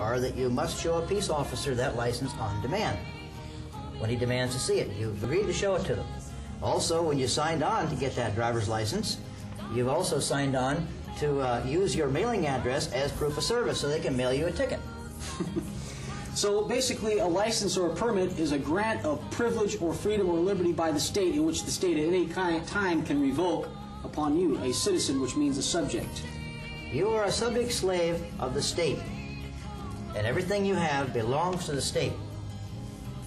are that you must show a peace officer that license on demand. When he demands to see it, you've agreed to show it to them. Also, when you signed on to get that driver's license, you've also signed on to use your mailing address as proof of service so they can mail you a ticket. So basically, a license or a permit is a grant of privilege or freedom or liberty by the state in which the state at any time can revoke upon you, a citizen, which means a subject. You are a subject slave of the state, and everything you have belongs to the state.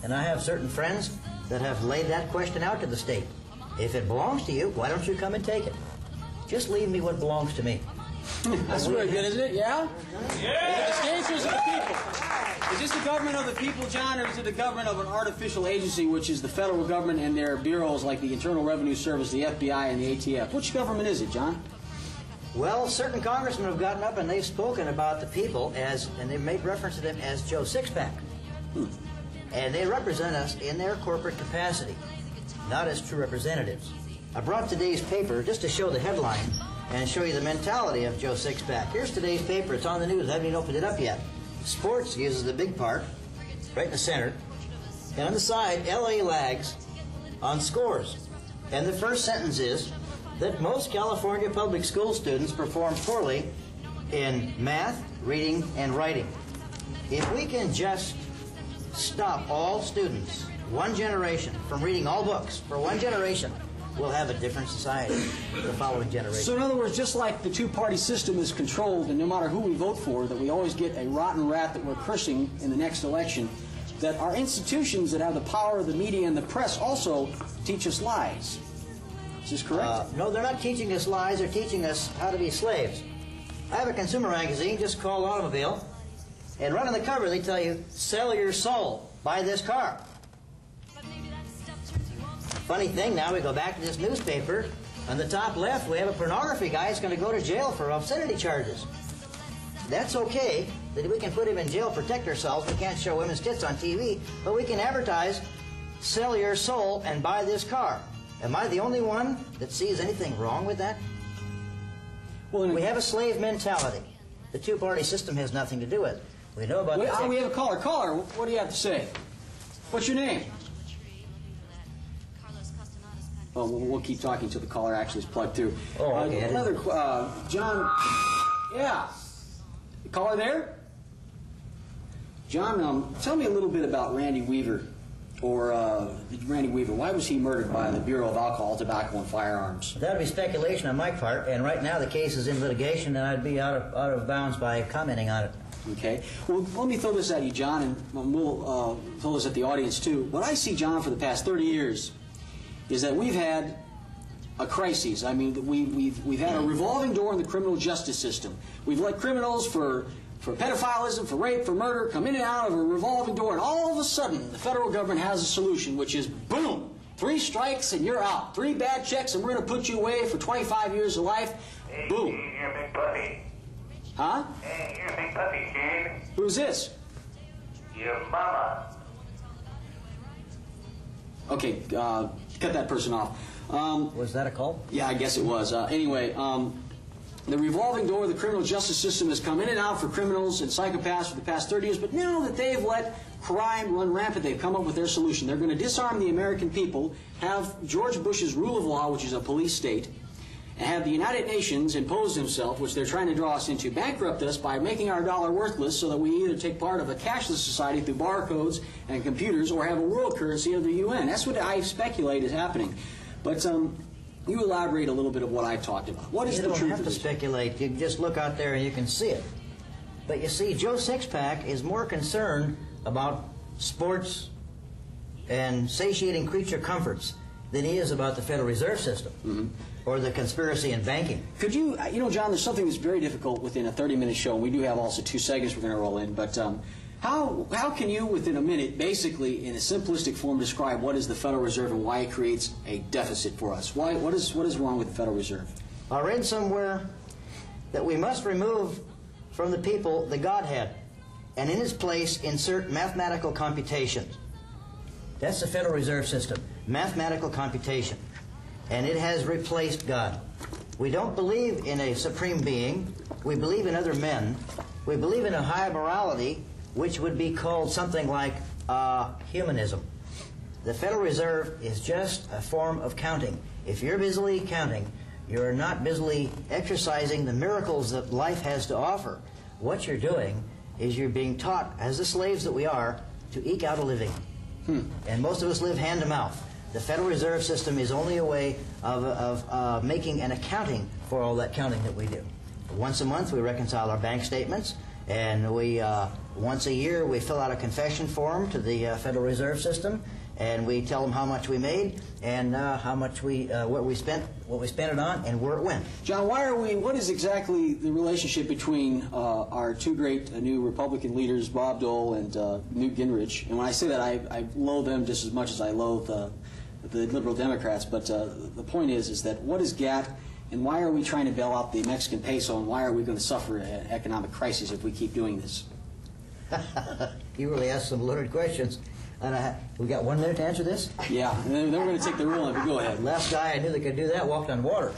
And I have certain friends that have laid that question out to the state. If it belongs to you, why don't you come and take it? Just leave me what belongs to me. That's very good, isn't it? Yeah? Yeah! The states or is it the people? Is this the government of the people, John, or is it the government of an artificial agency, which is the federal government and their bureaus like the Internal Revenue Service, the FBI, and the ATF? Which government is it, John? Well, certain congressmen have gotten up and they've spoken about the people and they've made reference to them as Joe Sixpack. And they represent us in their corporate capacity, not as true representatives. I brought today's paper just to show the headline and show you the mentality of Joe Sixpack. Here's today's paper. It's on the news. I haven't even opened it up yet. Sports uses the big part, right in the center. And on the side, LA lags on scores. And the first sentence is that most California public school students perform poorly in math, reading, and writing. If we can just stop all students, one generation, from reading all books for one generation, we'll have a different society for the following generation. So in other words, just like the two-party system is controlled, and no matter who we vote for, that we always get a rotten rat that we're cursing in the next election, that our institutions that have the power of the media and the press also teach us lies. Is this correct? No, they're not teaching us lies. They're teaching us how to be slaves. I have a consumer magazine just called Automobile, and right on the cover they tell you, sell your soul, buy this car. Funny thing, now we go back to this newspaper. On the top left, we have a pornography guy who's going to go to jail for obscenity charges. That's okay, that we can put him in jail, protect ourselves. We can't show women's tits on TV, but we can advertise, sell your soul and buy this car. Am I the only one that sees anything wrong with that? Well, we have a slave mentality. The two-party system has nothing to do with it. We know about that. We have a caller. Caller, what do you have to say? What's your name? Oh, we'll keep talking until the caller actually is plugged through. Oh, okay. Another, John, yeah. The caller there? John, tell me a little bit about Randy Weaver, or Randy Weaver. Why was he murdered by the Bureau of Alcohol, Tobacco, and Firearms? That would be speculation on my part, and right now the case is in litigation, and I'd be out of bounds by commenting on it. Okay. Well, let me throw this at you, John, and we'll throw this at the audience, too. What I see, John, for the past 30 years is that we've had a crisis. I mean, we've had a revolving door in the criminal justice system. We've let criminals for pedophilism, for rape, for murder come in and out of a revolving door, and all of a sudden the federal government has a solution, which is, boom, 3 strikes and you're out. 3 bad checks and we're going to put you away for 25 years of life. Hey, boom. Shane, you're a big puppy. Huh? Hey, you're a big puppy, Shane. Who's this? Your mama. Okay, cut that person off. Was that a call? Yeah, I guess it was. Anyway, the revolving door of the criminal justice system has come in and out for criminals and psychopaths for the past 30 years, but now that they've let crime run rampant, they've come up with their solution. They're going to disarm the American people, have George Bush's rule of law, which is a police state, and have the United Nations impose themselves, which they're trying to draw us into, bankrupt us by making our dollar worthless so that we either take part of a cashless society through barcodes and computers or have a world currency of the UN. That's what I speculate is happening. But you elaborate a little bit of what I've talked about. What is the truth? You don't have to speculate. You can just look out there and you can see it. But you see, Joe Sixpack is more concerned about sports and satiating creature comforts than he is about the Federal Reserve System or the conspiracy in banking. Could you know, John, there's something that's very difficult within a 30-minute show, and we do have also 2 segments we're going to roll in, but how can you, within a minute, basically, in a simplistic form, describe what is the Federal Reserve and why it creates a deficit for us? What is wrong with the Federal Reserve? I read somewhere that we must remove from the people the Godhead, and in its place insert mathematical computation. That's the Federal Reserve System, mathematical computation. And it has replaced God. We don't believe in a supreme being. We believe in other men. We believe in a high morality, which would be called something like humanism. The Federal Reserve is just a form of counting. If you're busily counting, you're not busily exercising the miracles that life has to offer. What you're doing is you're being taught, as the slaves that we are, to eke out a living. And most of us live hand to mouth. The Federal Reserve System is only a way of making an accounting for all that counting that we do. Once a month we reconcile our bank statements, and we once a year we fill out a confession form to the Federal Reserve System, and we tell them how much we made and how much what we spent it on, and where it went. John, what is exactly the relationship between our two great new Republican leaders, Bob Dole and Newt Gingrich? And when I say that, I loathe them just as much as I loathe the liberal Democrats. But the point is that what is GATT, and why are we trying to bail out the Mexican peso, and why are we going to suffer an economic crisis if we keep doing this? You really asked some loaded questions. And we got 1 minute to answer this? Yeah, and then we're going to take the rule and go ahead. Last guy I knew that could do that walked on water.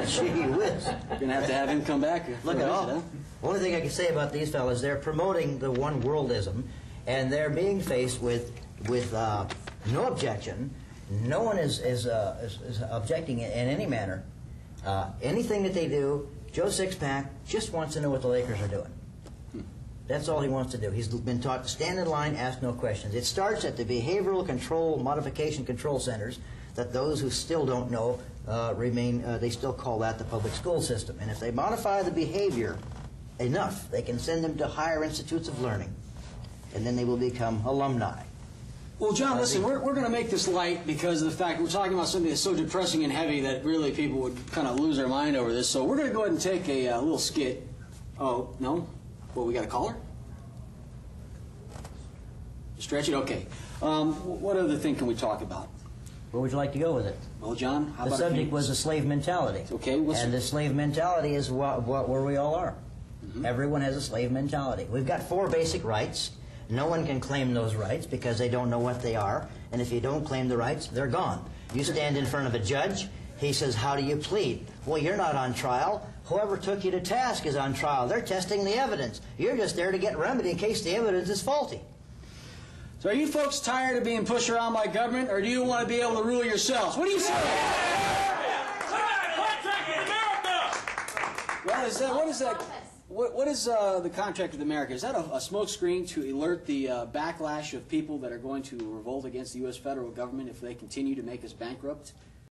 Gee whiz. You're going to have him come back. Look at all. Only thing I can say about these fellas, they're promoting the one worldism, and they're being faced with no objection. No one is objecting in any manner. Anything that they do, Joe Sixpack just wants to know what the Lakers are doing. That's all he wants to do. He's been taught to stand in line, ask no questions. It starts at the behavioral control, modification control centers, that those who still don't know they still call that the public school system. And if they modify the behavior enough, they can send them to higher institutes of learning, and then they will become alumni. Well, John, listen, we're going to make this light because of the fact we're talking about something that's so depressing and heavy that really people would kind of lose their mind over this. So we're going to go ahead and take a little skit. Oh, no? Well, we got a caller? Stretch it? Okay. What other thing can we talk about? Where would you like to go with it? Well, John, how the about subject was the slave mentality. Okay. And the slave mentality is where we all are. Everyone has a slave mentality. We've got 4 basic rights. No one can claim those rights because they don't know what they are. And if you don't claim the rights, they're gone. You stand in front of a judge. He says, how do you plead? Well, you're not on trial. Whoever took you to task is on trial. They're testing the evidence. You're just there to get remedy in case the evidence is faulty. So are you folks tired of being pushed around by government, or do you want to be able to rule yourselves? What do you say? Well, what is the contract with America? Is that a smoke screen to alert the backlash of people that are going to revolt against the U.S. federal government if they continue to make us bankrupt?